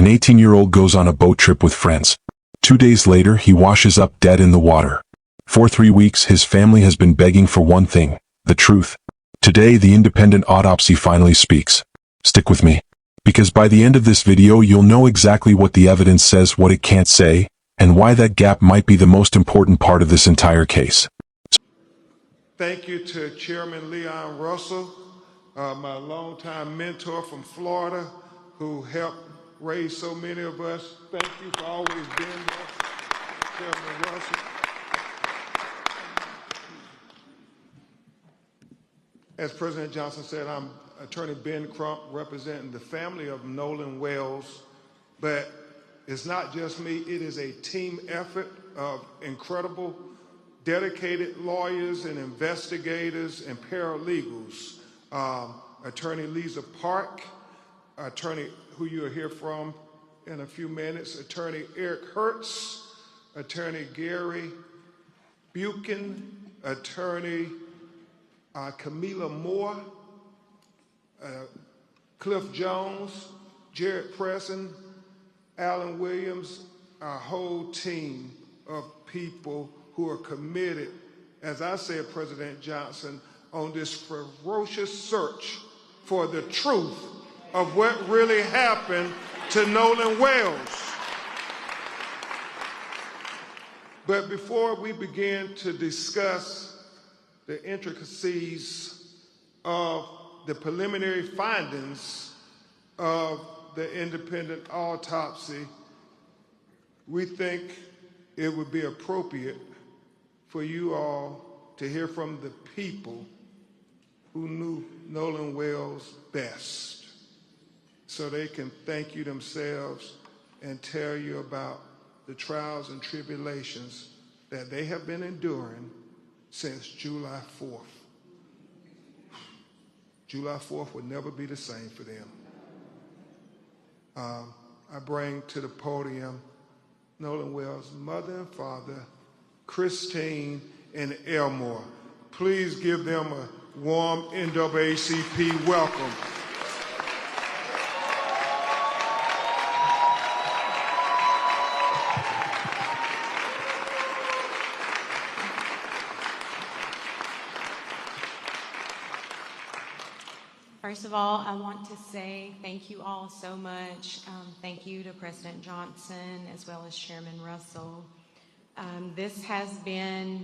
An 18-year-old goes on a boat trip with friends. 2 days later, he washes up dead in the water. For 3 weeks, his family has been begging for one thing: the truth. Today, the independent autopsy finally speaks. Stick with me, because by the end of this video, you'll know exactly what the evidence says, what it can't say, and why that gap might be the most important part of this entire case. Thank you to Chairman Leon Russell, my longtime mentor from Florida, who helped raise so many of us. Thank you for always being there, Chairman Russell. As President Johnson said, I'm Attorney Ben Crump, representing the family of Nolan Wells. But it's not just me, it is a team effort of incredible, dedicated lawyers and investigators and paralegals. Attorney Lisa Park, attorney who you'll hear from in a few minutes, Attorney Eric Hertz, Attorney Gary Buchan, Attorney Camila Moore, Cliff Jones, Jared Presson, Alan Williams, our whole team of people who are committed, as I said, President Johnson, on this ferocious search for the truth of what really happened to Nolan Wells. But before we begin to discuss the intricacies of the preliminary findings of the independent autopsy, we think it would be appropriate for you all to hear from the people who knew Nolan Wells best, so they can thank you themselves and tell you about the trials and tribulations that they have been enduring since July 4th. July 4th will never be the same for them. I bring to the podium Nolan Wells' mother and father, Christine and Elmore. Please give them a warm NAACP welcome. First of all, I want to say thank you all so much. Thank you to President Johnson as well as Chairman Russell. This has been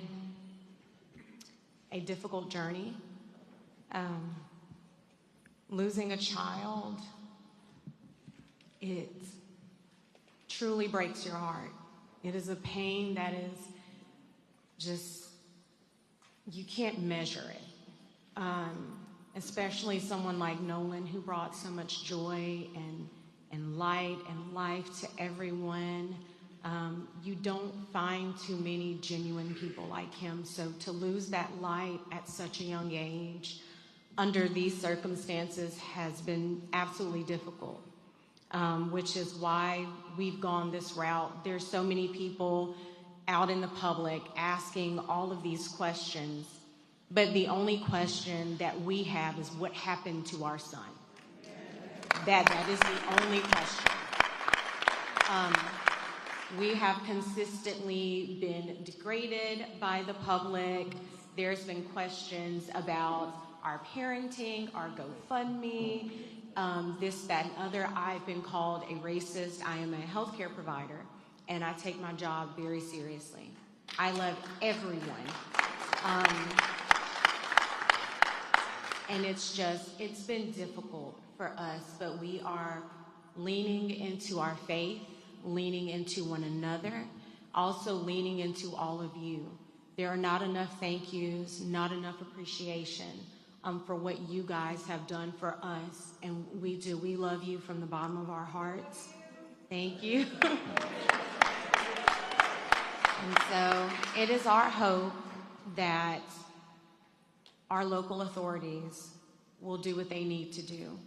a difficult journey. Losing a child, it truly breaks your heart. It is a pain that is just, you can't measure it. Especially someone like Nolan, who brought so much joy and light and life to everyone. You don't find too many genuine people like him. So to lose that light at such a young age under these circumstances has been absolutely difficult, which is why we've gone this route. There's so many people out in the public asking all of these questions, but the only question that we have is what happened to our son. That is the only question. We have consistently been degraded by the public. There's been questions about our parenting, our GoFundMe, this, that, and other. I've been called a racist. I am a healthcare provider, and I take my job very seriously. I love everyone. And it's been difficult for us, but we are leaning into our faith, leaning into one another, also leaning into all of you. There are not enough thank yous, not enough appreciation for what you guys have done for us, and we do. We love you from the bottom of our hearts. Thank you. And so it is our hope that our local authorities will do what they need to do,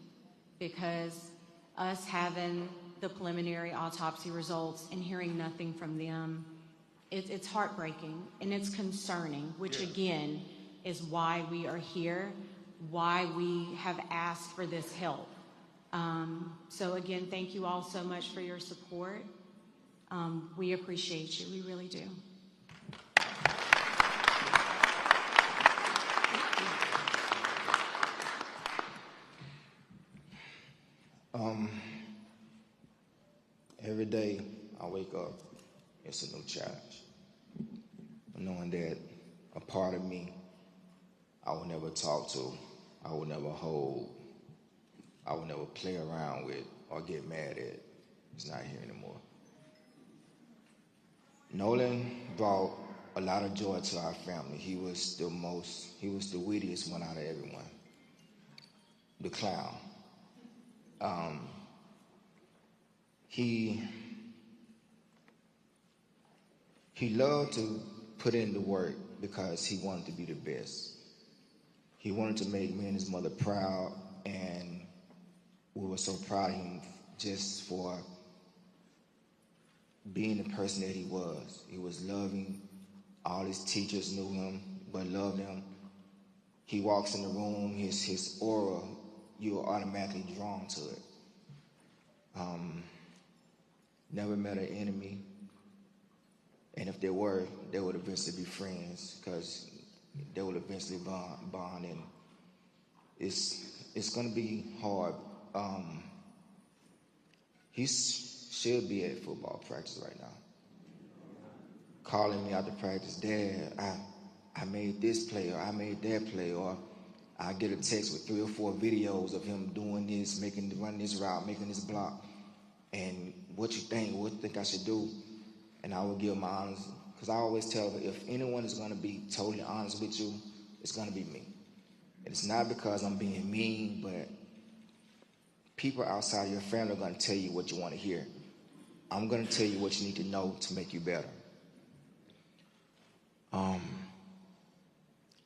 because us having the preliminary autopsy results and hearing nothing from them, it's heartbreaking and it's concerning, which again is why we are here, why we have asked for this help. So again, thank you all so much for your support. We appreciate you, we really do. Every day I wake up, it's a new challenge. Knowing that a part of me I will never talk to, I will never hold, I will never play around with or get mad at, is not here anymore. Nolan brought a lot of joy to our family. He was the wittiest one out of everyone. The clown. He loved to put in the work because he wanted to be the best. He wanted to make me and his mother proud, and we were so proud of him just for being the person that he was. He was loving. All his teachers knew him, but loved him. He walks in the room, his aura, you are automatically drawn to it. Never met an enemy. And if there were, they would eventually be friends because they would eventually bond, and it's gonna be hard. He should be at football practice right now, calling me after practice, Dad, I made this play, or I made that play, or I get a text with 3 or 4 videos of him doing this, running this route, making this block, and what you think I should do? And I would give my honest, because I always tell her, if anyone is going to be totally honest with you, it's going to be me. And it's not because I'm being mean, but people outside of your family are going to tell you what you want to hear. I'm going to tell you what you need to know to make you better.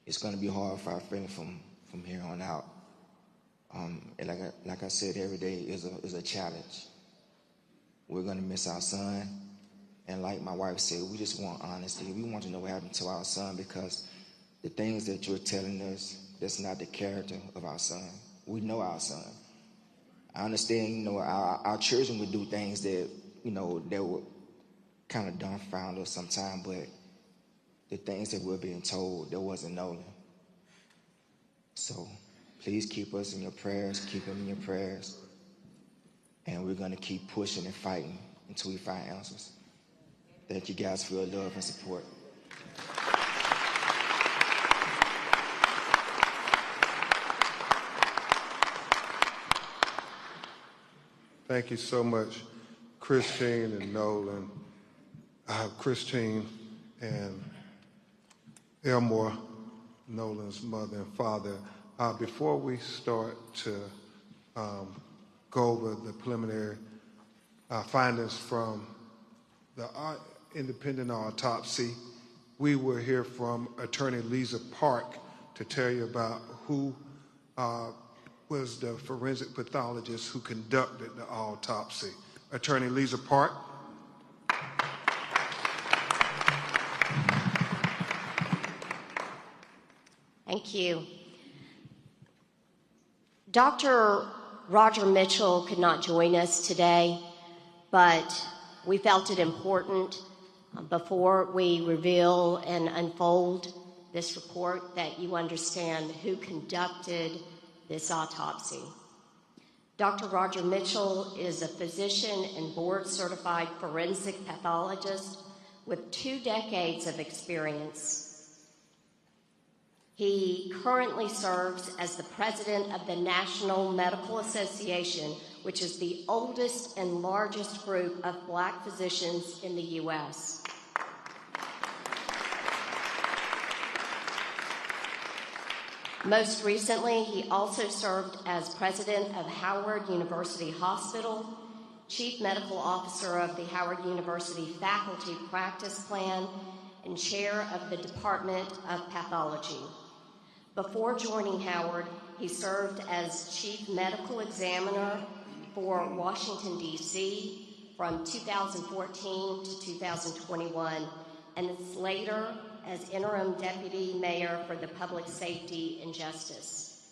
It's going to be hard for our family from here on out. And like I said, every day is a challenge. We're going to miss our son. And like my wife said, we just want honesty. We want to know what happened to our son, because the things that you're telling us, that's not the character of our son. We know our son. I understand, our children would do things that, that would kind of dumbfound us sometimes, but the things that we're being told, that wasn't Nolan. So please keep us in your prayers, keep him in your prayers, and we're going to keep pushing and fighting until we find answers. Thank you guys for your love and support. Thank you so much, Christine and Nolan. Christine and Elmore, Nolan's mother and father. Before we start to go over the preliminary findings from the independent autopsy, we will hear from Attorney Lisa Park to tell you about who was the forensic pathologist who conducted the autopsy. Attorney Lisa Park. Thank you. Dr. Roger Mitchell could not join us today, but we felt it important before we reveal and unfold this report that you understand who conducted this autopsy. Dr. Roger Mitchell is a physician and board-certified forensic pathologist with 2 decades of experience. He currently serves as the president of the National Medical Association, which is the oldest and largest group of Black physicians in the U.S. Most recently, he also served as president of Howard University Hospital, chief medical officer of the Howard University Faculty Practice Plan, and chair of the Department of Pathology. Before joining Howard, he served as chief medical examiner for Washington, D.C. from 2014 to 2021, and later as interim deputy mayor for the Public Safety and Justice.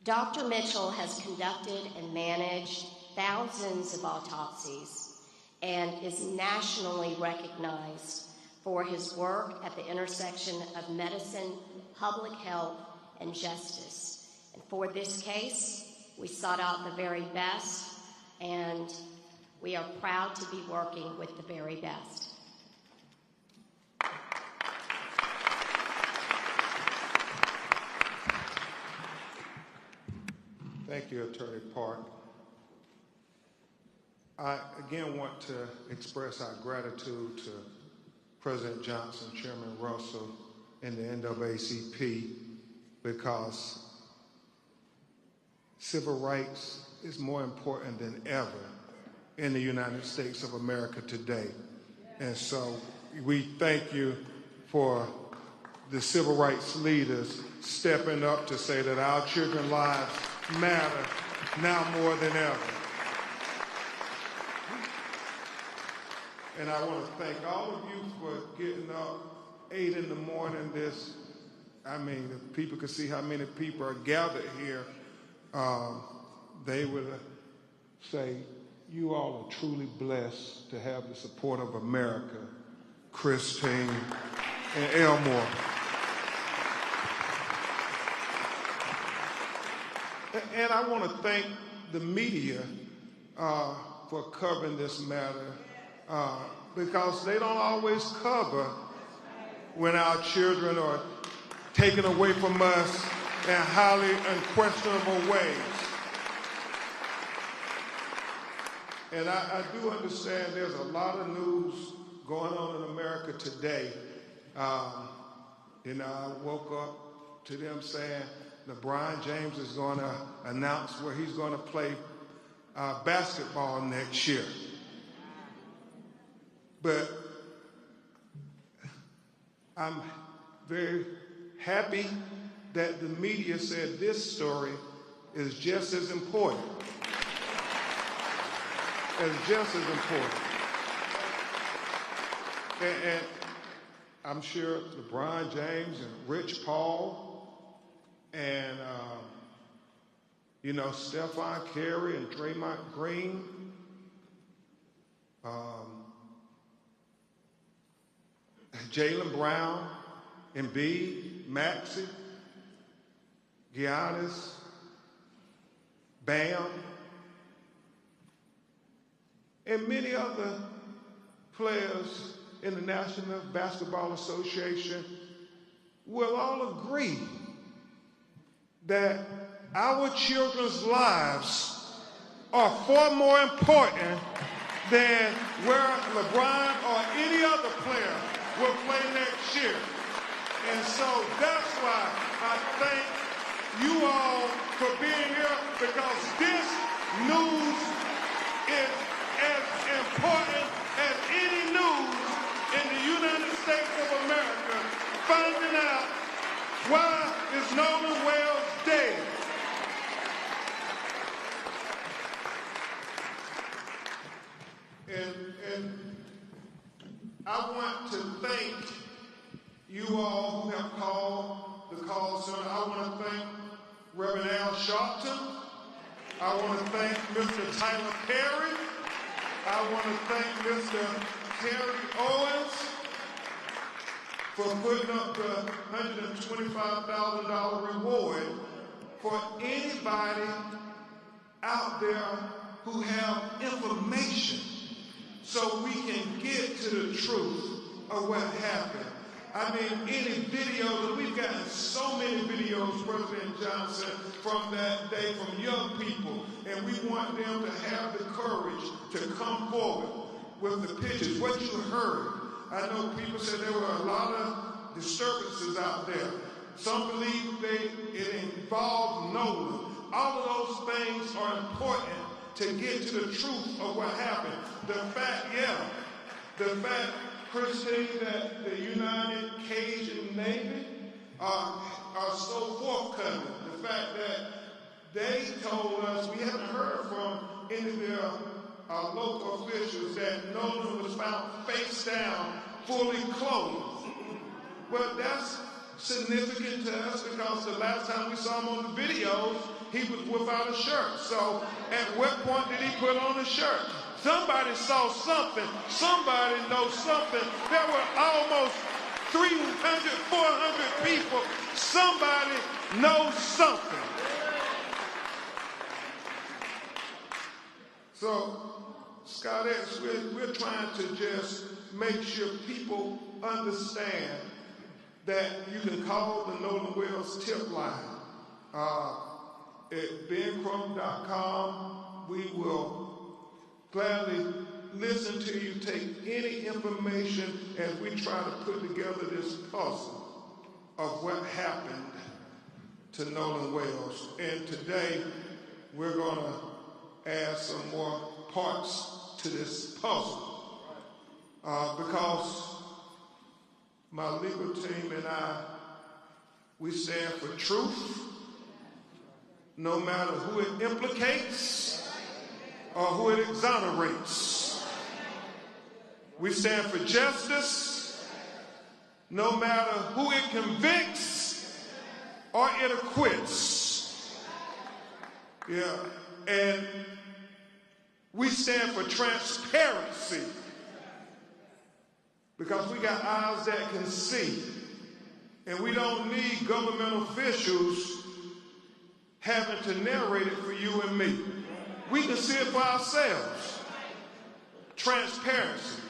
Dr. Mitchell has conducted and managed thousands of autopsies and is nationally recognized for his work at the intersection of medicine, public health, and justice. And for this case, we sought out the very best, and we are proud to be working with the very best. Thank you, Attorney Park. I again want to express our gratitude to President Johnson, Chairman Russell, and the NAACP, because civil rights is more important than ever in the United States of America today. And so we thank you for the civil rights leaders stepping up to say that our children's lives matter now more than ever. And I want to thank all of you for getting up 8 in the morning. If people could see how many people are gathered here, they would say, you all are truly blessed to have the support of America, Christine and Elmore. And I want to thank the media for covering this matter, because they don't always cover when our children are taken away from us in highly unquestionable ways. And I do understand there's a lot of news going on in America today. I woke up to them saying LeBron James is going to announce where he's going to play basketball next year. But I'm very happy that the media said this story is just as important. And I'm sure LeBron James and Rich Paul and Stephon Curry and Draymond Green, Jaylen Brown, Embiid, Maxey, Giannis, Bam, and many other players in the National Basketball Association will all agree that our children's lives are far more important than where LeBron or any other player will play next year. And so that's why I thank you all for being here, because this news is as important as any news in the United States of America, finding out why is Nolan Wells dead. And I want to thank you all who have called the call center. I want to thank Reverend Al Sharpton. I want to thank Mr. Tyler Perry. I want to thank Mr. Terry Owens for putting up the $125,000 reward for anybody out there who have information so we can get to the truth of what happened. I mean, any videos, and we've gotten so many videos, President Johnson, from that day from young people, and we want them to have the courage to come forward with the pictures, what you heard. I know people said there were a lot of disturbances out there. Some believe it involved Nolan. All of those things are important to get to the truth of what happened. The fact, Christine, that the United Cajun Navy are so forthcoming. The fact that they told us, we haven't heard from any of their local officials, that Nolan was found face down, fully clothed. Well, that's significant to us because the last time we saw him on the videos, he was without a shirt. So at what point did he put on a shirt? Somebody saw something. Somebody knows something. There were almost 300, 400 people. Somebody knows something. So, Scott X, we're trying to just make sure people understand that you can call the Nolan Wells tip line at bencrump.com. We will gladly listen to you, take any information as we try to put together this puzzle of what happened to Nolan Wells. And today, we're going to add some more parts to this puzzle because my legal team and I, we stand for truth, no matter who it implicates or who it exonerates. We stand for justice, no matter who it convicts or it acquits. Yeah, and we stand for transparency because we got eyes that can see, and we don't need government officials having to narrate it for you and me. We can see it for ourselves. Transparency.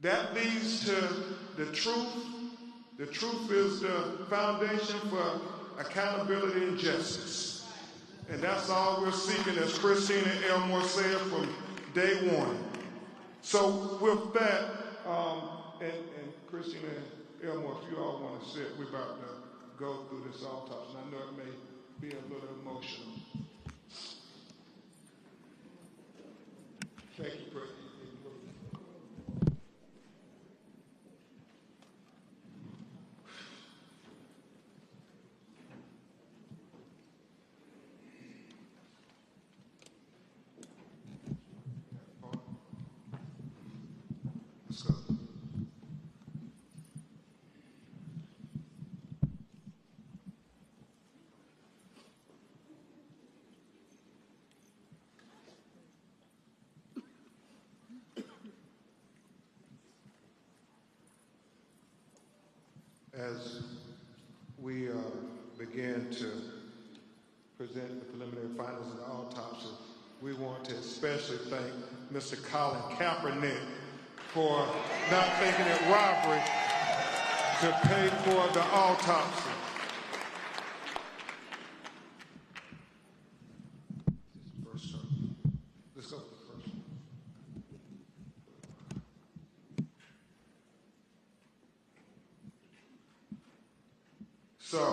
That leads to the truth. The truth is the foundation for accountability and justice. And that's all we're seeking, as Christina Elmore said from day one. So with that, and Christina Elmore, if you all want to sit, we're about to go through this autopsy. I know it may be a little emotional. Thank you, President. Let's go. As we begin to present the preliminary findings of the autopsy, we want to especially thank Mr. Colin Kaepernick for not thinking it robbery to pay for the autopsy. Let's go to the first one. So,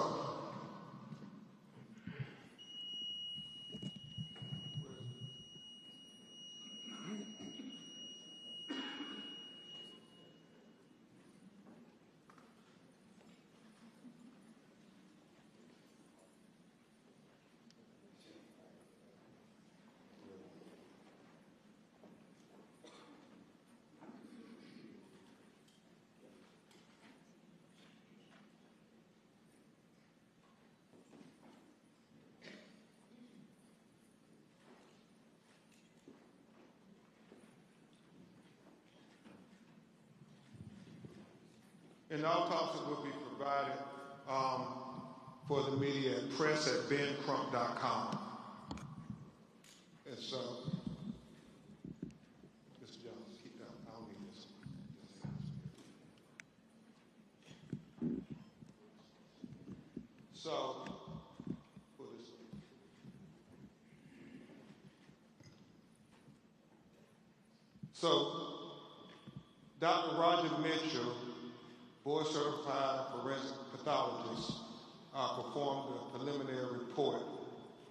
an autopsy will be provided for the media at press@bencrump.com. And so, Mr. Jones, keep that. I don't need this. So, for this. So, Dr. Roger Mitchell, board-certified forensic pathologist, performed a preliminary report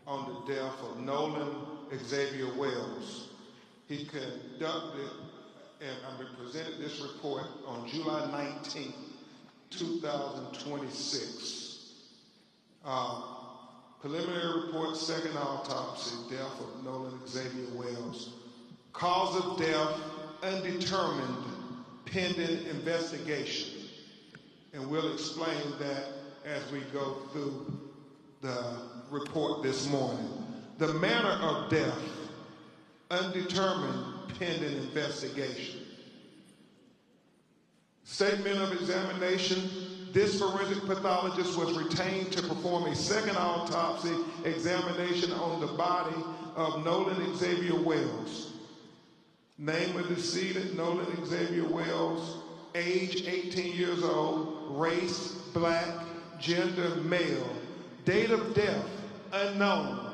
on the death of Nolan Xavier Wells. He conducted and presented this report on July 19, 2026. Preliminary report, second autopsy, death of Nolan Xavier Wells. Cause of death, undetermined, pending investigation. And we'll explain that as we go through the report this morning. The manner of death, undetermined pending investigation. Statement of examination. This forensic pathologist was retained to perform a second autopsy examination on the body of Nolan Xavier Wells. Name of decedent, Nolan Xavier Wells, age 18 years old, race, black, gender, male, date of death, unknown.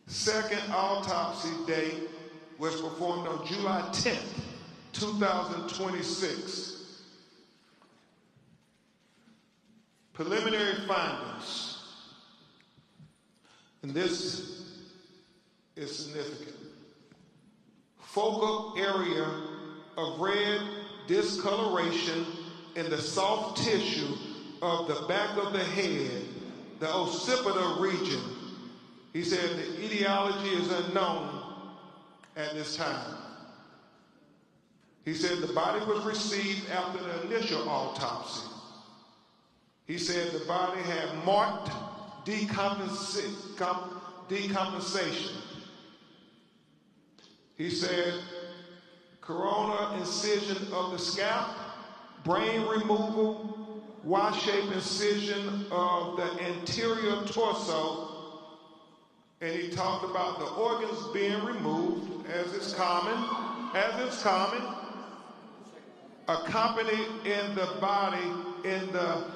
Second autopsy date was performed on July 10th, 2026. Preliminary findings, and this is significant. Focal area of red discoloration in the soft tissue of the back of the head, the occipital region. He said the etiology is unknown at this time. He said the body was received after the initial autopsy. He said the body had marked decompensation. He said corona incision of the scalp, brain removal, Y-shaped incision of the anterior torso, and he talked about the organs being removed, as is common, accompanied in the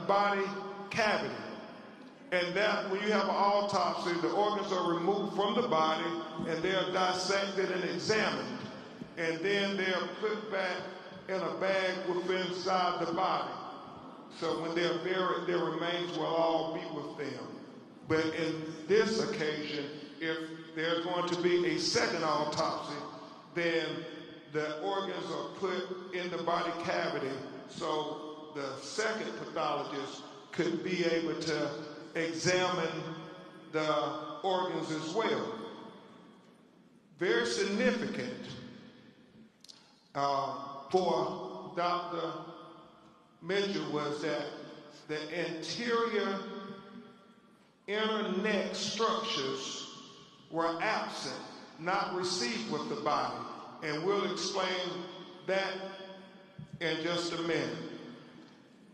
body cavity. And that when you have an autopsy, the organs are removed from the body and they are dissected and examined. And then they are put back in a bag within inside the body. So when they're buried, their remains will all be with them. But in this occasion, if there's going to be a second autopsy, then the organs are put in the body cavity so the second pathologist could be able to examine the organs as well. Very significant for Dr. Mitchell was that the anterior inner neck structures were absent, not received with the body. And we'll explain that in just a minute.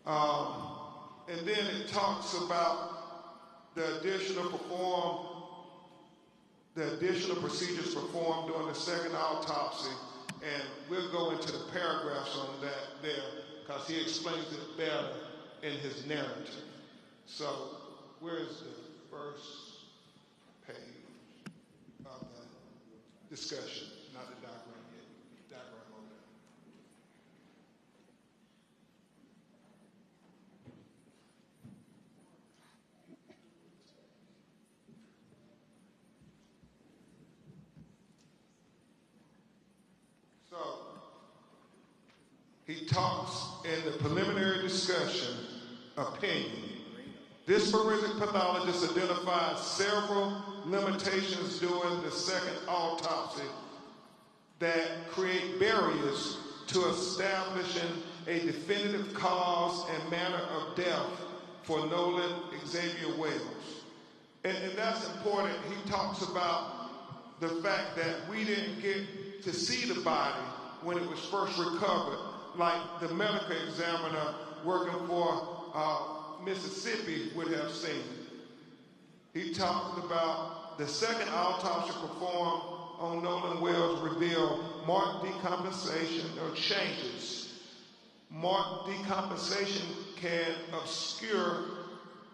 And then it talks about the additional procedures performed during the second autopsy. And we'll go into the paragraphs on that there because he explains it better in his narrative. So where's the first page of the discussion? Not the diagram yet. Diagram over there. So he talks in the preliminary discussion opinion. This forensic pathologist identified several limitations during the second autopsy that create barriers to establishing a definitive cause and manner of death for Nolan Xavier Wells. And that's important. He talks about the fact that we didn't get to see the body when it was first recovered, like the medical examiner working for Mississippi would have seen. He talked about the second autopsy performed on Nolan Wells revealed marked decompensation or changes. Marked decompensation can obscure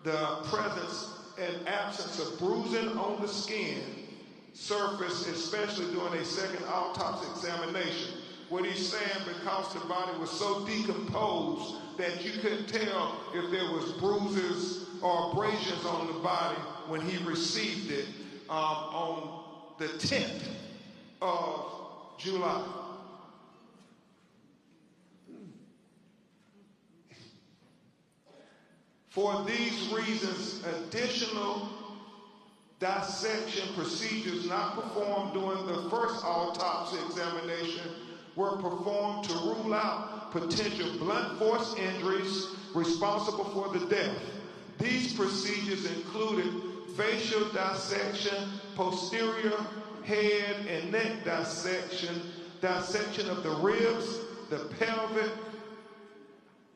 the presence and absence of bruising on the skin surface, especially during a second autopsy examination. What he's saying, because the body was so decomposed that you couldn't tell if there was bruises or abrasions on the body when he received it on the 10th of July. For these reasons, additional dissection procedures not performed during the first autopsy examination were performed to rule out potential blunt force injuries responsible for the death. These procedures included facial dissection, posterior head and neck dissection, dissection of the ribs, the pelvic,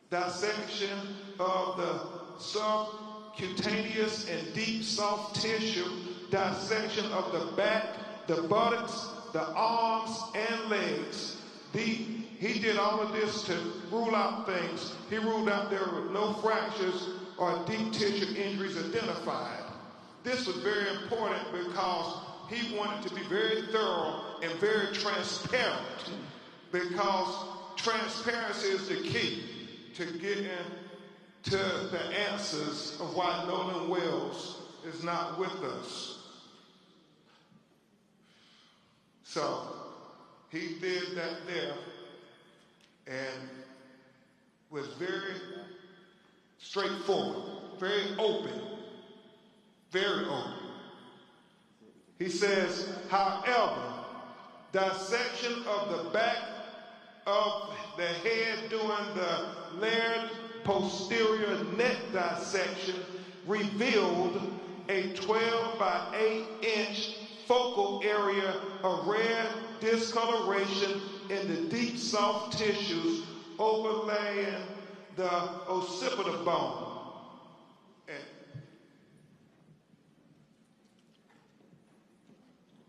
dissection of the subcutaneous and deep soft tissue, dissection of the back, the buttocks, the arms, and legs. He did all of this to rule out things. He ruled out there were no fractures or deep tissue injuries identified. This was very important because he wanted to be very thorough and very transparent, because transparency is the key to getting to the answers of why Nolan Wells is not with us. So he did that there and was very straightforward, very open, very open. He says, however, dissection of the back of the head during the layered posterior neck dissection revealed a 12 by 8 inch focal area of red discoloration in the deep soft tissues overlaying the occipital bone. And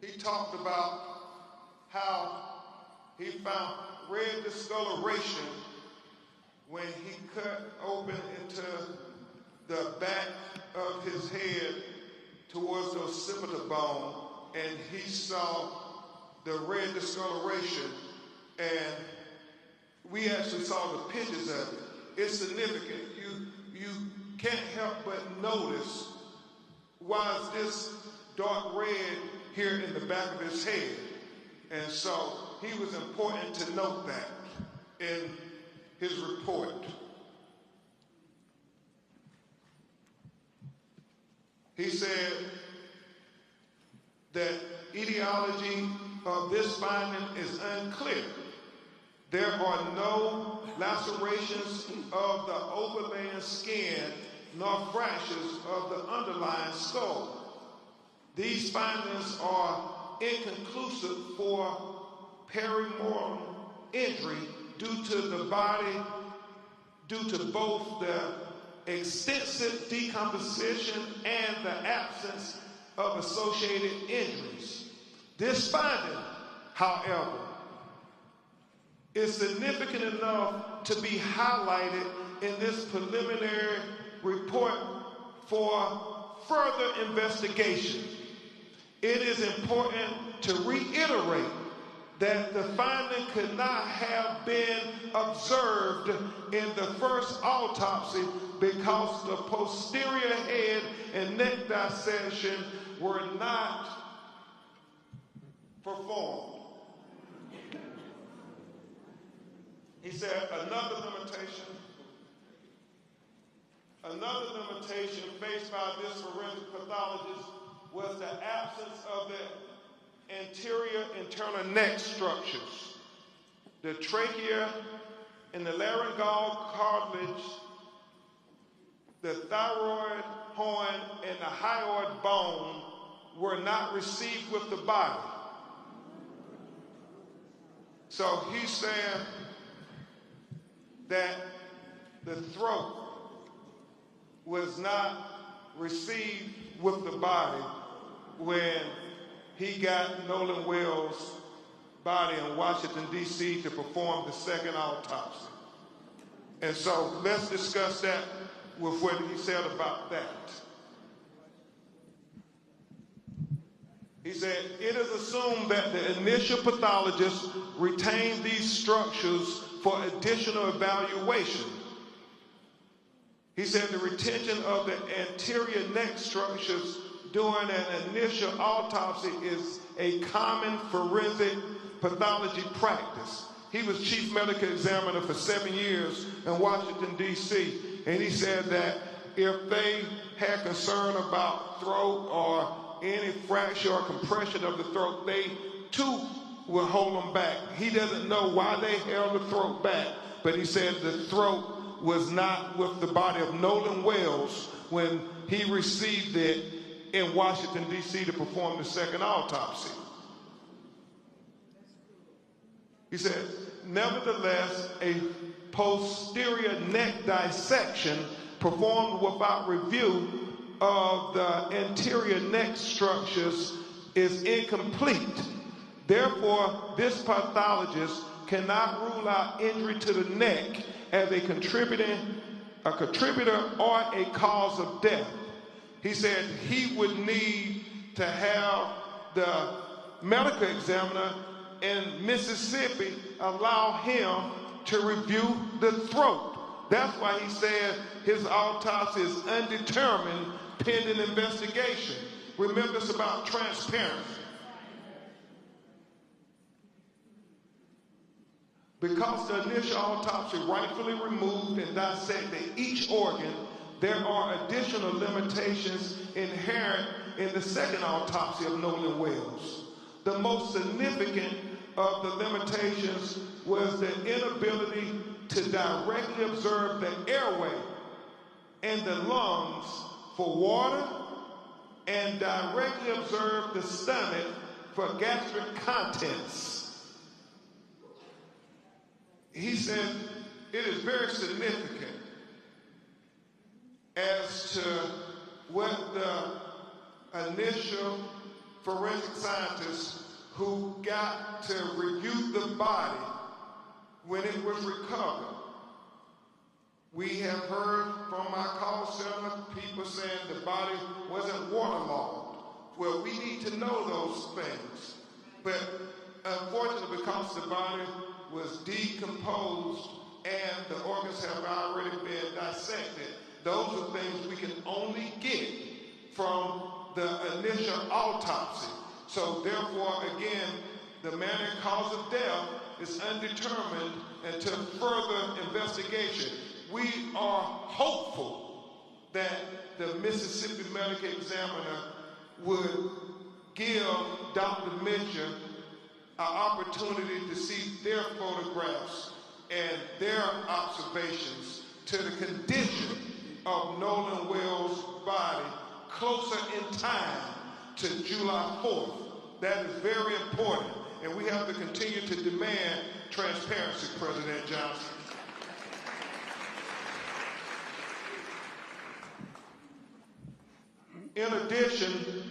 he talked about how he found red discoloration when he cut open into the back of his head towards the occipital bone, and he saw the red discoloration, and we actually saw the pictures of it. It's significant. You can't help but notice, why is this dark red here in the back of his head? And so he was important to note that in his report. He said that etiology of this finding is unclear. There are no lacerations of the overlaying skin nor fractures of the underlying skull. These findings are inconclusive for perimortem injury due to both the extensive decomposition and the absence of associated injuries. This finding, however, is significant enough to be highlighted in this preliminary report for further investigation. It is important to reiterate that the finding could not have been observed in the first autopsy because the posterior head and neck dissection were not performed. He said another limitation faced by this forensic pathologist was the absence of the anterior internal neck structures. The trachea and the laryngeal cartilage, the thyroid horn, and the hyoid bone were not received with the body. So he's saying that the throat was not received with the body when he got Nolan Wells' body in Washington, D.C. to perform the second autopsy. And so let's discuss that with what he said about that. He said, it is assumed that the initial pathologist retained these structures for additional evaluation. He said the retention of the anterior neck structures during an initial autopsy is a common forensic pathology practice. He was chief medical examiner for 7 years in Washington, D.C., and he said that if they had concern about throat or any fracture or compression of the throat, they too will hold them back. He doesn't know why they held the throat back, but he said the throat was not with the body of Nolan Wells when he received it in Washington, D.C. to perform the second autopsy. He said, nevertheless, a posterior neck dissection performed without review of the anterior neck structures is incomplete. Therefore, this pathologist cannot rule out injury to the neck as a contributor or a cause of death. He said he would need to have the medical examiner in Mississippi allow him to review the throat. That's why he said his autopsy is undetermined pending investigation. Remember, it's about transparency. Because the initial autopsy rightfully removed and dissected each organ, there are additional limitations inherent in the second autopsy of Nolan Wells. The most significant of the limitations was the inability to directly observe the airway and the lungs for water and directly observe the stomach for gastric contents. He said it is very significant as to what the initial forensic scientists who got to review the body when it was recovered. We have heard from our call center people saying the body wasn't waterlogged. Well, we need to know those things. But unfortunately, because the body was decomposed and the organs have already been dissected, those are things we can only get from the initial autopsy. So therefore, again, the manner and cause of death is undetermined until further investigation. We are hopeful that the Mississippi Medical Examiner would give Dr. Mitchell an opportunity to see their photographs and their observations to the condition of Nolan Wells' body closer in time to July 4th. That is very important, and we have to continue to demand transparency, President Johnson. In addition,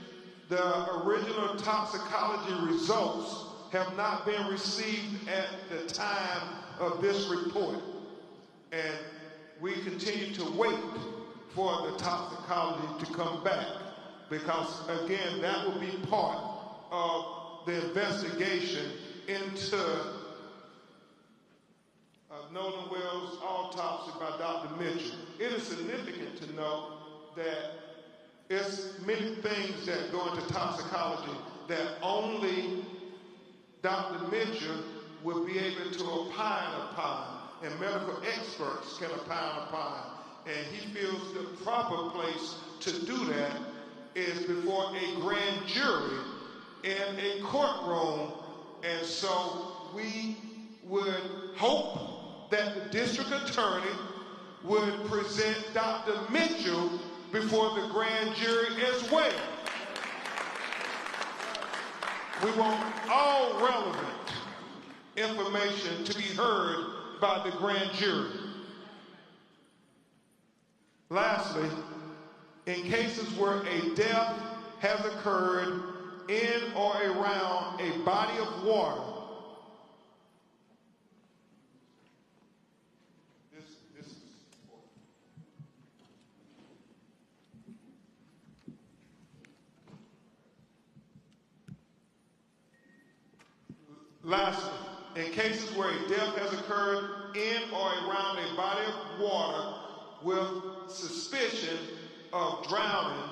the original toxicology results have not been received at the time of this report, and we continue to wait for the toxicology to come back, because again, that will be part of the investigation into Nolan Wells' autopsy by Dr. Mitchell. It is significant to know that it's many things that go into toxicology that only Dr. Mitchell would be able to opine upon, and medical experts can opine upon. And he feels the proper place to do that is before a grand jury in a courtroom. And so we would hope that the district attorney would present Dr. Mitchell before the grand jury as well. We want all relevant information to be heard by the grand jury. Lastly, in cases where a death has occurred in or around a body of water, Lastly, in cases where a death has occurred in or around a body of water with suspicion of drowning,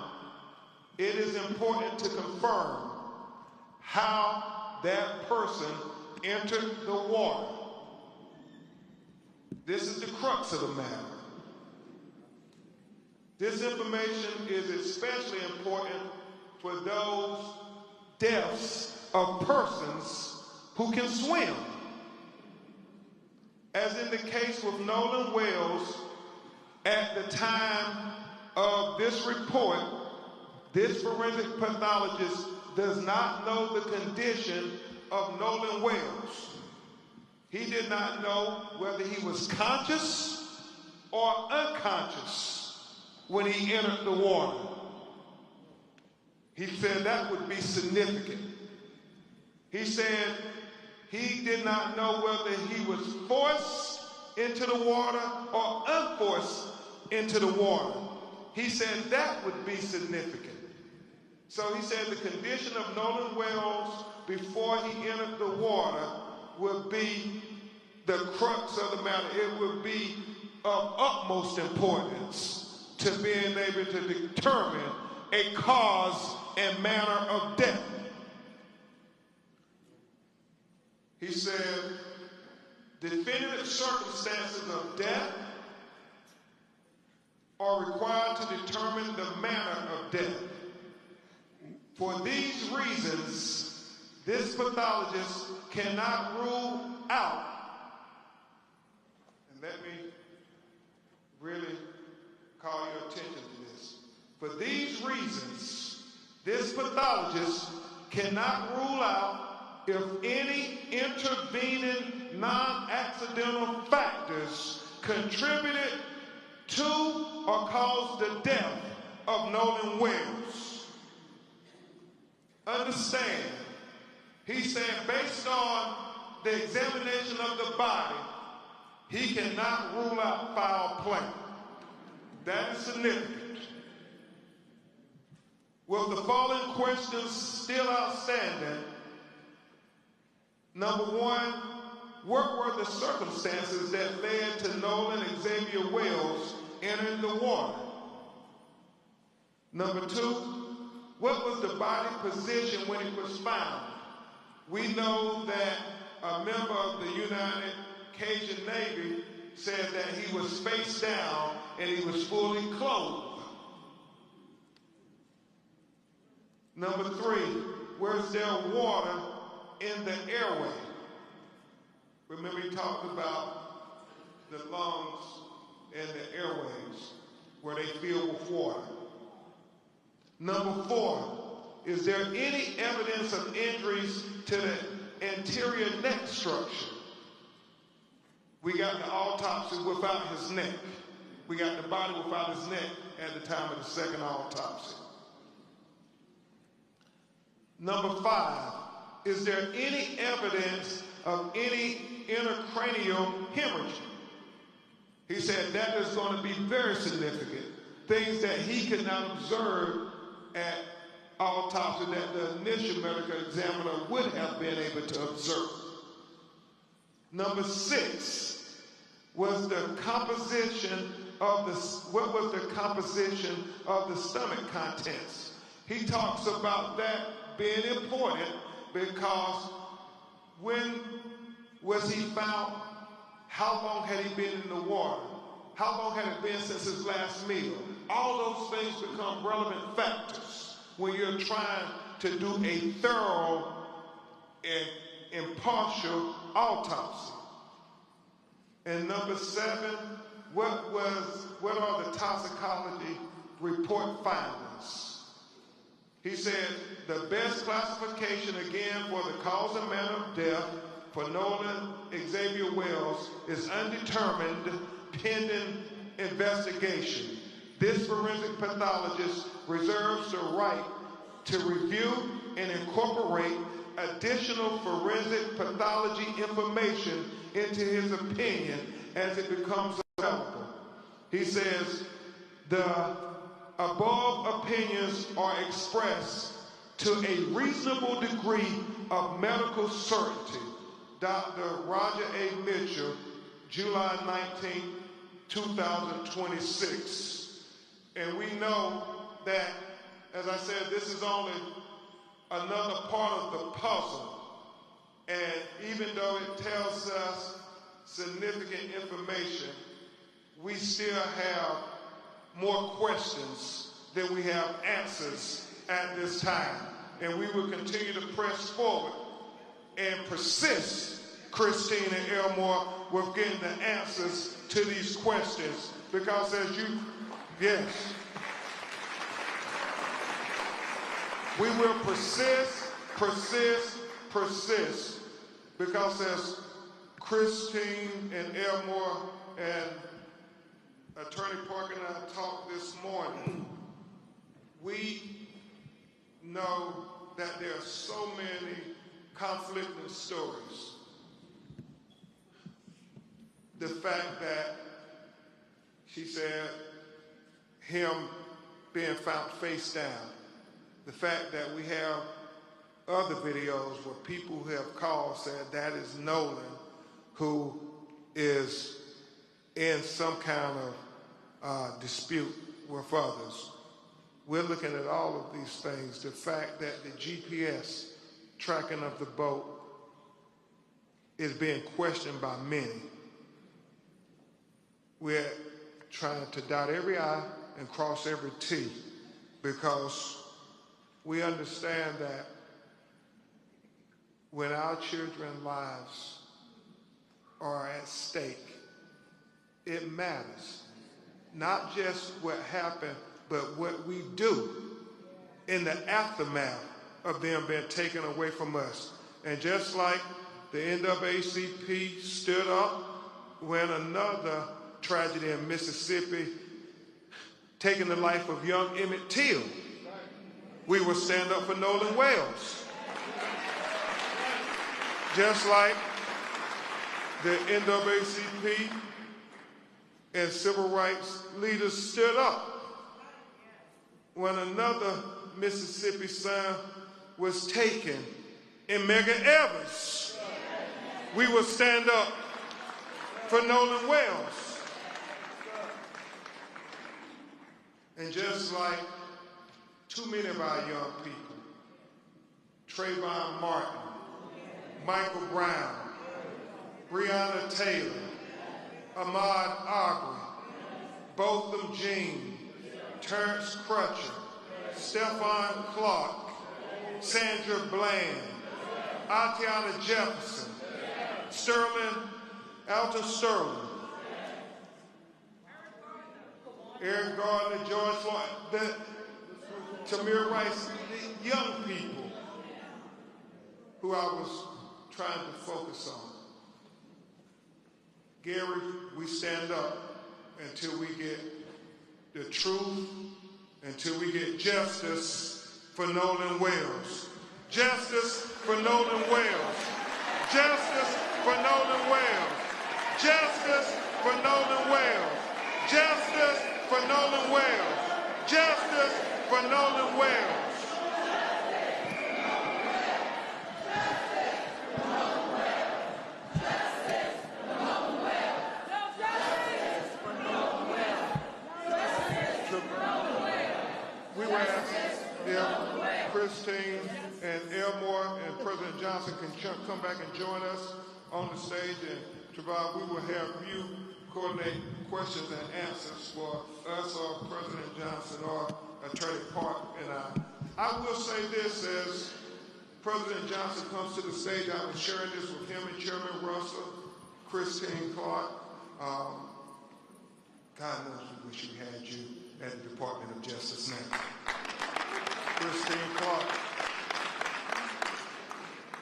it is important to confirm how that person entered the water. This is the crux of the matter. This information is especially important for those deaths of persons who can swim. As in the case with Nolan Wells, At the time of this report, this forensic pathologist does not know the condition of Nolan Wells. He did not know whether he was conscious or unconscious when he entered the water. He said that would be significant. He said he did not know whether he was forced into the water or unforced into the water. He said that would be significant. So he said the condition of Nolan Wells before he entered the water would be the crux of the matter. It would be of utmost importance to being able to determine a cause and manner of death. He said, definitive circumstances of death are required to determine the manner of death. For these reasons, this pathologist cannot rule out, and let me really call your attention to this. For these reasons, this pathologist cannot rule out if any intervening non-accidental factors contributed to or caused the death of Nolan Wells. Understand, he said based on the examination of the body, he cannot rule out foul play. That is significant. With the following questions still outstanding, number one, what were the circumstances that led to Nolan Xavier Wells entering the water? Number two, what was the body position when it was found? We know that a member of the United Cajun Navy said that he was face down and he was fully clothed. Number three, was there water in the airway? Remember he talked about the lungs and the airways where they fill with water. Number four, is there any evidence of injuries to the anterior neck structure? We got the autopsy without his neck. We got the body without his neck at the time of the second autopsy. Number five, is there any evidence of any intracranial hemorrhage? He said that is going to be very significant. Things that he could not observe at autopsy that the initial medical examiner would have been able to observe. Number six was the composition of what was the composition of the stomach contents? He talks about that being important because when was he found? How long had he been in the water? How long had it been since his last meal? All those things become relevant factors when you're trying to do a thorough and impartial autopsy. And number seven, what are the toxicology report findings? He said the best classification again for the cause and manner of death for Nolan Xavier Wells is undetermined pending investigation. This forensic pathologist reserves the right to review and incorporate additional forensic pathology information into his opinion as it becomes available. He says, the above opinions are expressed to a reasonable degree of medical certainty. Dr. Roger A. Mitchell, July 19, 2026. And we know that, as I said, this is only another part of the puzzle. And even though it tells us significant information, we still have more questions than we have answers at this time. And we will continue to press forward and persist, Christine and Elmore, with getting the answers to these questions Because yes, we will persist, because as Christine and Elmore and Attorney Parker and I talked this morning, we know that there are so many conflicting stories. The fact that she said him being found face down, the fact that we have other videos where people who have called said that is Nolan who is in some kind of dispute with others. We're looking at all of these things. The fact that the GPS tracking of the boat is being questioned by many. We're trying to dot every I and cross every T, because we understand that when our children's lives are at stake, it matters. Not just what happened, but what we do in the aftermath of them being taken away from us. And just like the NAACP stood up when another tragedy in Mississippi taking the life of young Emmett Till, we will stand up for Nolan Wells. Just like the NAACP and civil rights leaders stood up when another Mississippi son was taken in Medgar Evers. We will stand up for Nolan Wells. And just like too many of our young people, Trayvon Martin, Michael Brown, Breonna Taylor, Ahmaud Arbery, Botham Jean, Terrence Crutcher, Stephon Clark, Sandra Bland, Atiana Jefferson, Alton Sterling, Eric Gardner, George Floyd, Tamir Rice, the young people who I was trying to focus on. Gary, we stand up until we get the truth, until we get justice for Nolan Wells. Justice for Nolan Wells. Justice for Nolan Wells. Justice for Nolan Wells. Justice for Nolan Wells. Justice for Nolan Wells. Christine and Elmore and President Johnson can come back and join us on the stage, and Travad, we will have you coordinate questions and answers for us or President Johnson or Attorney Park and I. I will say this: as President Johnson comes to the stage, I was sharing this with him and Chairman Russell, Christine Clark. God knows we wish we had you at the Department of Justice now. Christine Clark.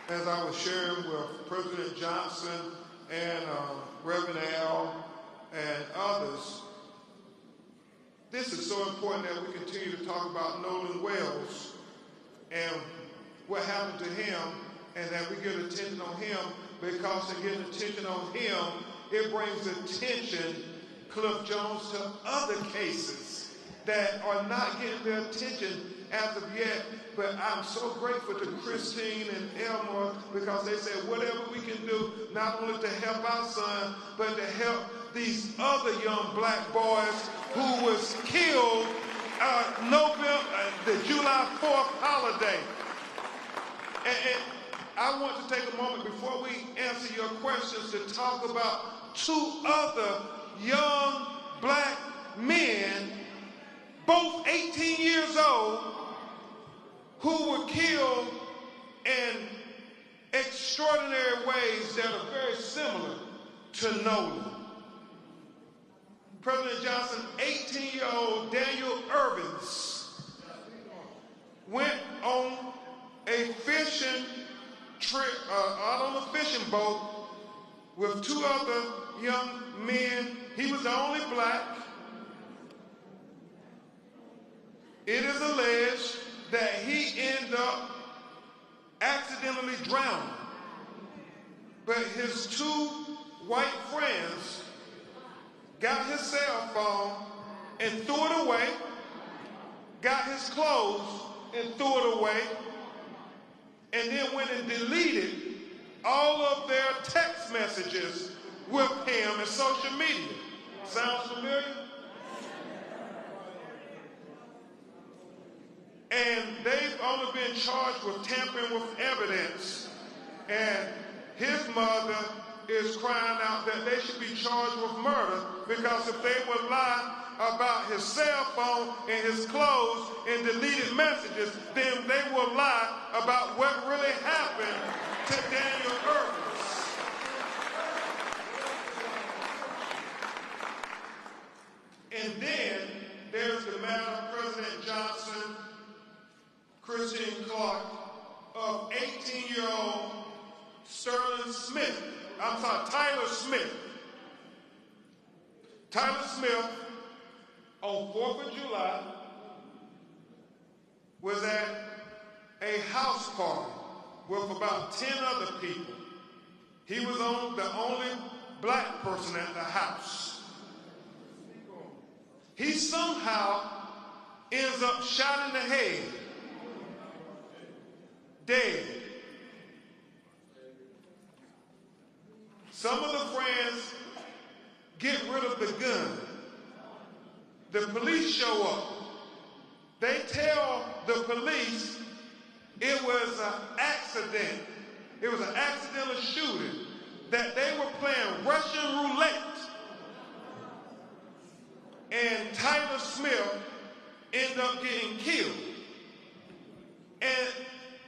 As I was sharing with President Johnson and Reverend Al and others, this is so important that we continue to talk about Nolan Wells and what happened to him, and that we get attention on him, because in getting attention on him, it brings attention, Cliff Jones, to other cases that are not getting their attention as of yet. But I'm so grateful to Christine and Elmore, because they said whatever we can do, not only to help our son, but to help these other young black boys who was killed the July 4th holiday. And I want to take a moment before we answer your questions to talk about two other young black men, both 18 years old, who were killed in extraordinary ways that are very similar to Nolan. President Johnson, 18-year-old Daniel Irvins went on a fishing trip, out on a fishing boat with two other young men. He was the only black. It is alleged that he ended up accidentally drowning, but his two white friends got his cell phone and threw it away, got his clothes and threw it away, and then went and deleted all of their text messages with him and social media. Sounds familiar? And they've only been charged with tampering with evidence. And his mother is crying out that they should be charged with murder, because if they would lie about his cell phone and his clothes and deleted messages, then they will lie about what really happened to Daniel Irvins. And then there's the matter of President Johnson, Christine Clark, of 18-year-old Tyler Smith. Tyler Smith, on 4th of July, was at a house party with about 10 other people. He was the only black person at the house. He somehow ends up shot in the head, dead. Some of the friends get rid of the gun. The police show up. They tell the police it was an accident. It was an accidental shooting, that they were playing Russian roulette. And Tyler Smith ended up getting killed. And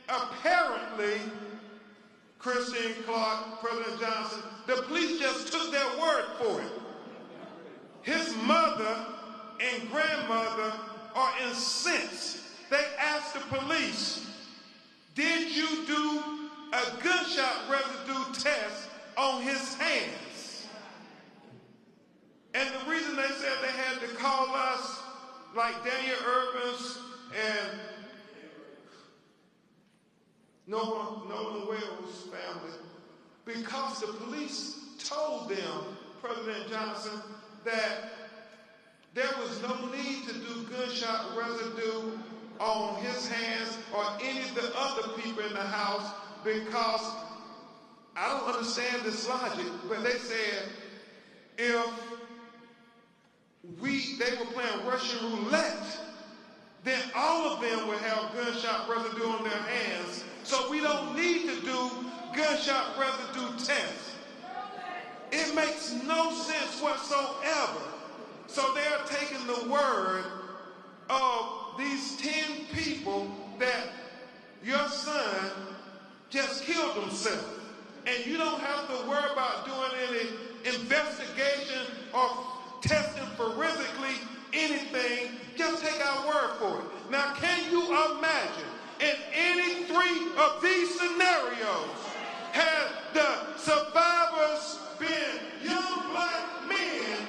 apparently, Christine Clark, President Johnson, the police just took their word for it. His mother and grandmother are incensed. They asked the police, did you do a gunshot residue test on his hands? And the reason they said they had to call us, like Daniel Irvins and Nolan Wells' family, because the police told them, President Johnson, that there was no need to do gunshot residue on his hands or any of the other people in the house, because I don't understand this logic, but they said if they were playing Russian roulette, then all of them would have gunshot residue on their hands. So we don't need to do gunshot residue tests. It makes no sense whatsoever. So they are taking the word of these 10 people that your son just killed himself. And you don't have to worry about doing any investigation or testing forensically anything. Just take our word for it. Now, can you imagine in any 3 of these scenarios, had the survivors been young black men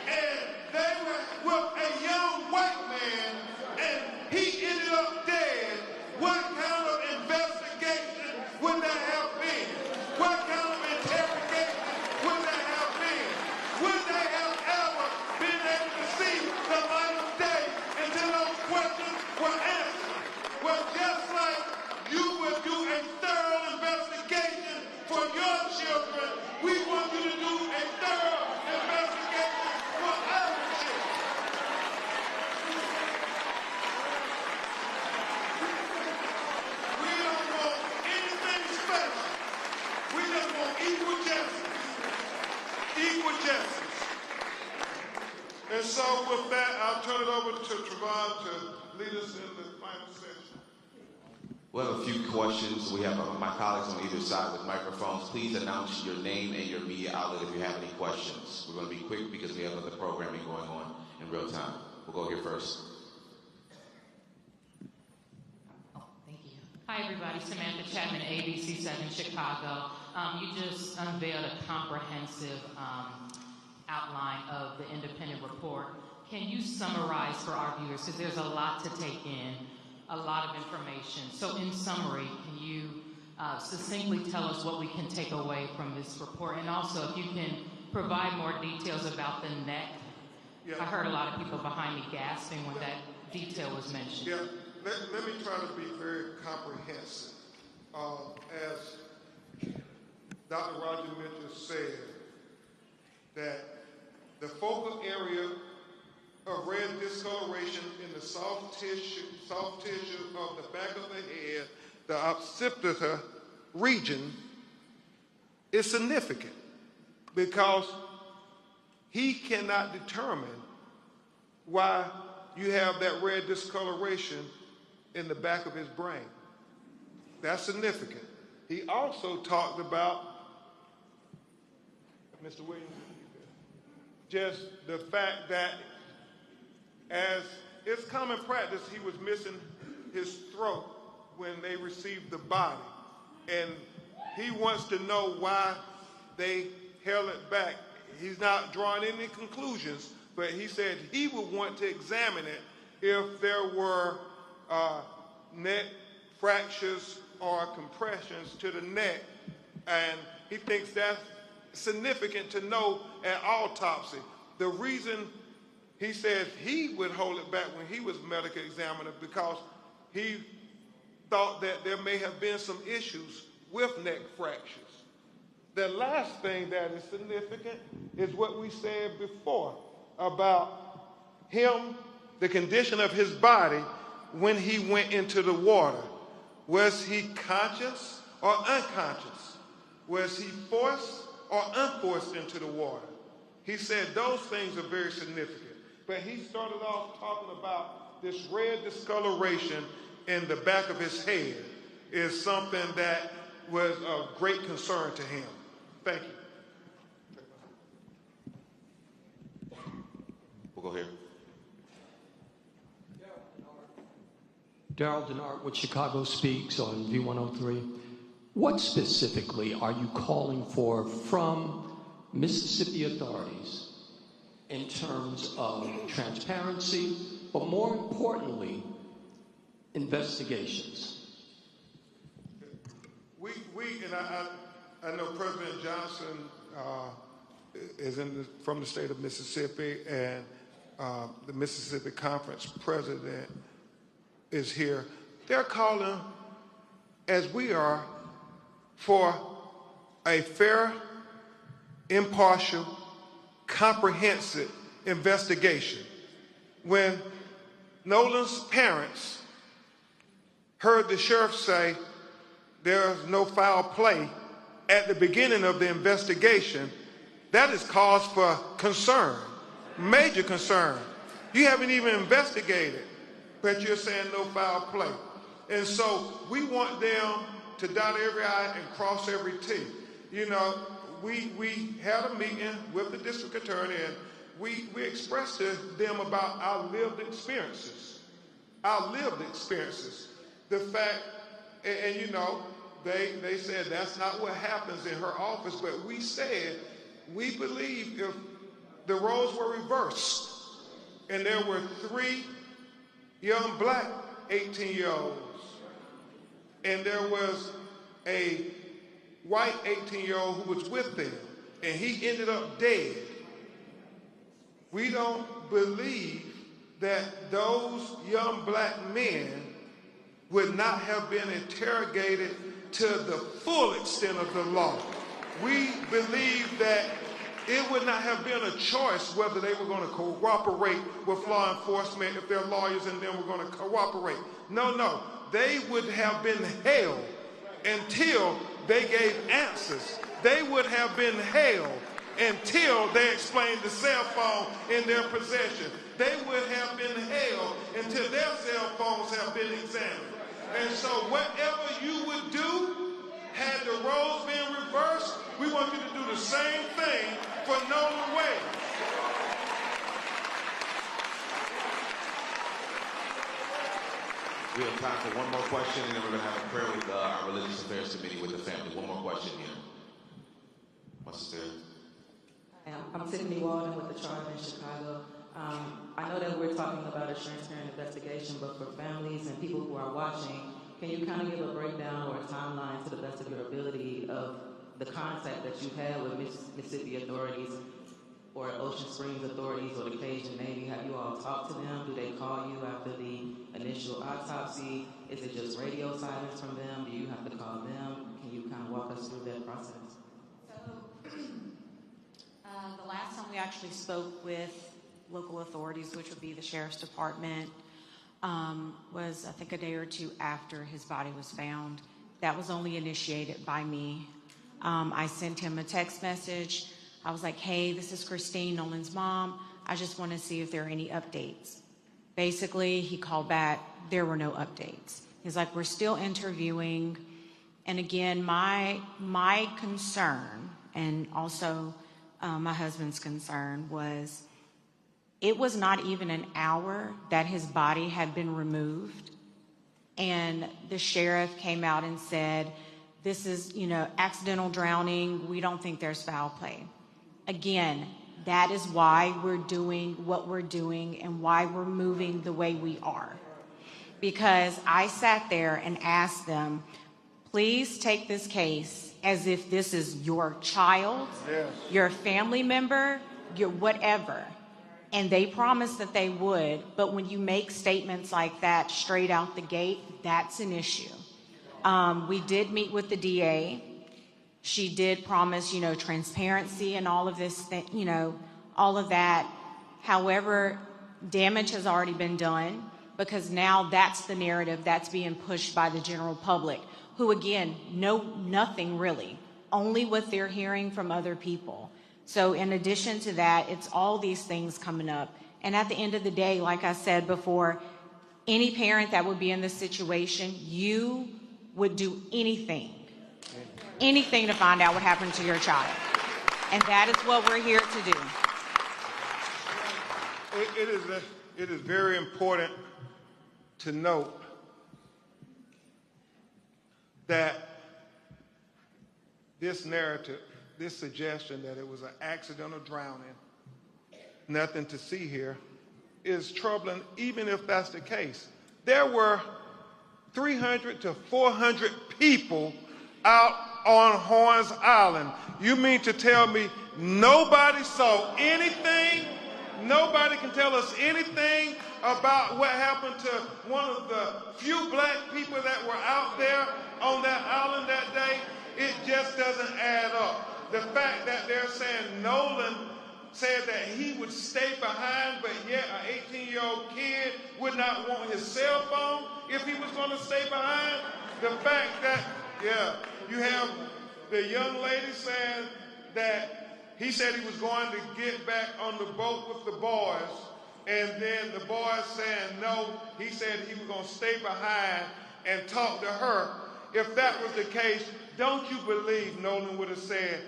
and they were with a young white man and he ended up dead, what kind of investigation would that have been? What kind of interrogation would that have been? Would they have ever been able to see the light of day until those questions were answered? Well, just like you would do a thorough investigation for your children, we want you to do a thorough investigation for our children. We don't want anything special. We just want equal justice. Equal justice. And so with that, I'll turn it over to Trevon to lead us in the final section. We'll have a few questions. We have my colleagues on either side with microphones. Please announce your name and your media outlet if you have any questions. We're going to be quick because we have other programming going on in real time. We'll go here first. Oh, thank you. Hi, everybody. Samantha Chapman, ABC 7 Chicago. You just unveiled a comprehensive outline of the independent report. Can you summarize for our viewers, because there's a lot to take in, a lot of information. So in summary, can you succinctly tell us what we can take away from this report? And also, if you can provide more details about the neck. Yeah. I heard a lot of people behind me gasping when that detail was mentioned. Yeah, let me try to be very comprehensive. As Dr. Roger Mitchell said, that the focal area of red discoloration in the soft tissue of the back of the head, the occipital region, is significant because he cannot determine why you have that red discoloration in the back of his brain. That's significant. He also talked about, Mr. Williams, just the fact that as it's common practice, he was missing his throat when they received the body. And he wants to know why they held it back. He's not drawing any conclusions, but he said he would want to examine it if there were neck fractures or compressions to the neck. And he thinks that's significant to know at autopsy. The reason he says he would hold it back when he was medical examiner because he thought that there may have been some issues with neck fractures. The last thing that is significant is what we said before about him, the condition of his body when he went into the water. Was he conscious or unconscious? Was he forced or unforced into the water? He said those things are very significant. But he started off talking about this red discoloration in the back of his head is something that was of great concern to him. Thank you. We'll go here. Daryl Denard with Chicago Speaks on V103. What specifically are you calling for from Mississippi authorities in terms of transparency, but more importantly, investigations? And I know President Johnson is from the state of Mississippi, and the Mississippi Conference president is here. They're calling, as we are, for a fair, impartial, comprehensive investigation. When Nolan's parents heard the sheriff say there's no foul play at the beginning of the investigation, that is cause for concern, major concern. You haven't even investigated, but you're saying no foul play. And so we want them to dot every I and cross every T. You know, we had a meeting with the district attorney, and we expressed to them about our lived experiences. The fact, and you know, they said that's not what happens in her office, but we said we believe if the roles were reversed and there were 3 young black 18-year-olds and there was a white 18-year-old who was with them and he ended up dead, we don't believe that those young black men would not have been interrogated to the full extent of the law. We believe that it would not have been a choice whether they were going to cooperate with law enforcement if their lawyers and them were going to cooperate. No, they would have been held until they gave answers. They would have been held until they explained the cell phone in their possession. They would have been held until their cell phones have been examined. And so whatever you would do, had the roles been reversed, we want you to do the same thing for Nolan Wells. We have time for one more question, and then we're going to have a prayer with our Religious Affairs Committee with the family. One more question here. What's there? I'm Tiffany Walden with the Charge in Chicago. I know that we're talking about a transparent investigation, but for families and people who are watching, can you kind of give a breakdown or a timeline to the best of your ability of the contact that you've had with Mississippi authorities or Ocean Springs authorities or the Cajun Navy? Have you all talked to them? Do they call you after the initial autopsy? Is it just radio silence from them? Do you have to call them? Can you kind of walk us through that process? The last time we actually spoke with local authorities, which would be the Sheriff's Department, was I think a day or two after his body was found. That was only initiated by me. I sent him a text message. I was like, hey, this is Christine, Nolan's mom. I just want to see if there are any updates. Basically, he called back. There were no updates. He's like, we're still interviewing. And again, my concern, and also my husband's concern, was it was not even an hour that his body had been removed. And the sheriff came out and said, this is, accidental drowning. We don't think there's foul play. Again, that is why we're doing what we're doing and why we're moving the way we are. Because I sat there and asked them, please take this case as if this is your child, your family member, your whatever. And they promised that they would, but when you make statements like that straight out the gate, that's an issue. We did meet with the DA. She did promise, transparency and all of this, all of that. However, damage has already been done because now that's the narrative that's being pushed by the general public, who again, know nothing really, only what they're hearing from other people. So in addition to that, it's all these things coming up. And at the end of the day, like I said before, any parent that would be in this situation, you would do anything to find out what happened to your child. And that is what we're here to do. It is very important to note that this narrative, this suggestion that it was an accidental drowning, nothing to see here, is troubling, even if that's the case. There were 300 to 400 people out on Horns Island. You mean to tell me nobody saw anything? Nobody can tell us anything about what happened to one of the few black people that were out there on that island that day? It just doesn't add up. The fact that they're saying Nolan said that he would stay behind, but yet an 18-year-old kid would not want his cell phone if he was going to stay behind. The fact that, you have the young lady saying that he said he was going to get back on the boat with the boys, and then the boys saying no, he said he was going to stay behind and talk to her. If that was the case, don't you believe Nolan would have said,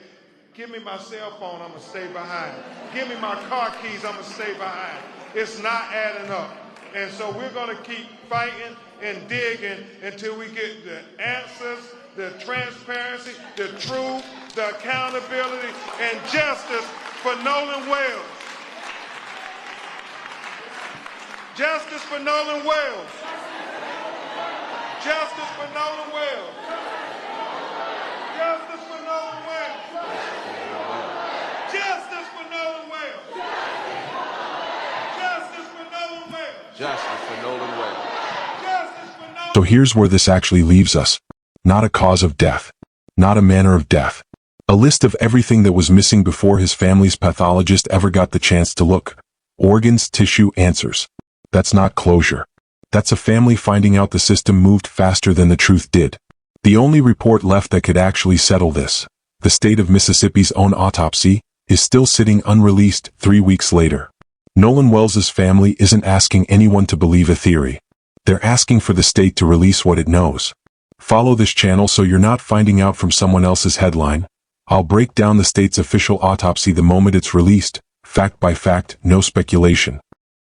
give me my cell phone, I'm going to stay behind. Give me my car keys, I'm going to stay behind. It's not adding up. And so we're going to keep fighting and digging until we get the answers, the transparency, the truth, the accountability, and justice for Nolan Wells. Justice for Nolan Wells. Justice for Nolan Wells. Justice for Nolan Wells. Justice for Nolan Wells. Justice for Nolan Wells. Justice for Nolan Wells. Justice for Nolan. So here's where this actually leaves us. Not a cause of death. Not a manner of death. A list of everything that was missing before his family's pathologist ever got the chance to look. Organs, tissue, answers. That's not closure. That's a family finding out the system moved faster than the truth did. The only report left that could actually settle this, the state of Mississippi's own autopsy, is still sitting unreleased 3 weeks later. Nolan Wells's family isn't asking anyone to believe a theory. They're asking for the state to release what it knows. Follow this channel so you're not finding out from someone else's headline. I'll break down the state's official autopsy the moment it's released, fact by fact, no speculation.